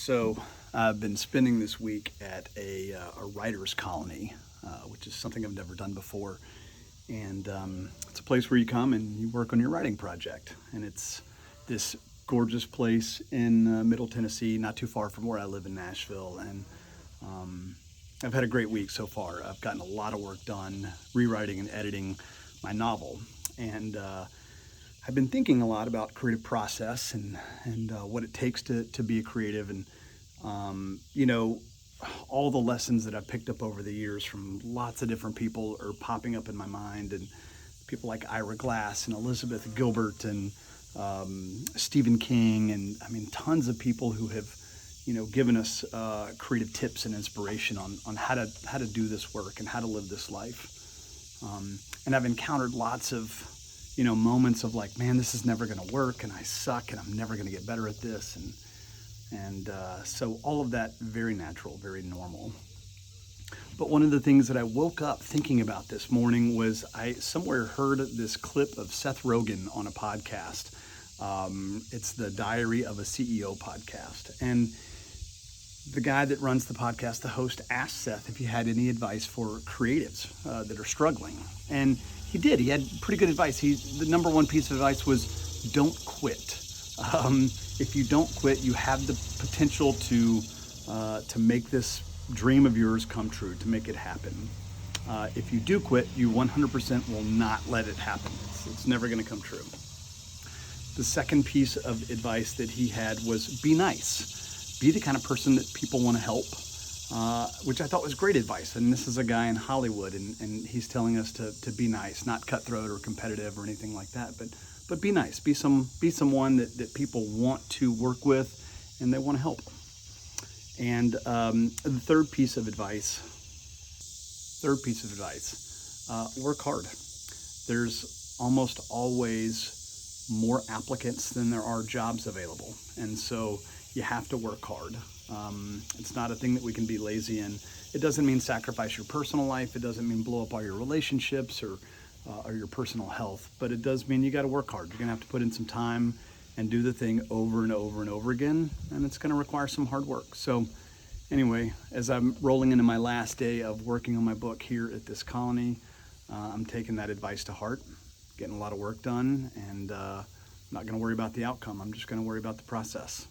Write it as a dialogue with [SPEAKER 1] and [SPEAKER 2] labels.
[SPEAKER 1] So I've been spending this week at a writer's colony, which is something I've never done before. And it's a place where you come and you work on your writing project. And it's this gorgeous place in Middle Tennessee, not too far from where I live in Nashville. And I've had a great week so far. I've gotten a lot of work done rewriting and editing my novel. And I've been thinking a lot about creative process and what it takes to be a creative, and all the lessons that I've picked up over the years from lots of different people are popping up in my mind, and people like Ira Glass and Elizabeth Gilbert and Stephen King, and I mean tons of people who have given us creative tips and inspiration on how to do this work and how to live this life. And I've encountered lots of moments of like, man, this is never going to work, and I suck, and I'm never going to get better at this, and so all of that, very natural, very normal. But one of the things that I woke up thinking about this morning was I somewhere heard this clip of Seth Rogen on a podcast. It's the Diary of a CEO podcast, and the guy that runs the podcast, the host, asked Seth if he had any advice for creatives that are struggling, and he did. He had pretty good advice. The number one piece of advice was don't quit. If you don't quit, you have the potential to make this dream of yours come true, to make it happen. If you do quit, you 100% will not let it happen. It's never going to come true. The second piece of advice that he had was be nice. Be the kind of person that people want to help. Which I thought was great advice. And this is a guy in Hollywood, and he's telling us to be nice, not cutthroat or competitive or anything like that, but be nice. Be someone that people want to work with and they want to help. And the third piece of advice, work hard. There's almost always more applicants than there are jobs available. And so you have to work hard. It's not a thing that we can be lazy in. It doesn't mean sacrifice your personal life. It doesn't mean blow up all your relationships or your personal health. But it does mean you got to work hard. You're going to have to put in some time and do the thing over and over and over again. And it's going to require some hard work. So anyway, as I'm rolling into my last day of working on my book here at this colony, I'm taking that advice to heart, getting a lot of work done, and not going to worry about the outcome. I'm just going to worry about the process.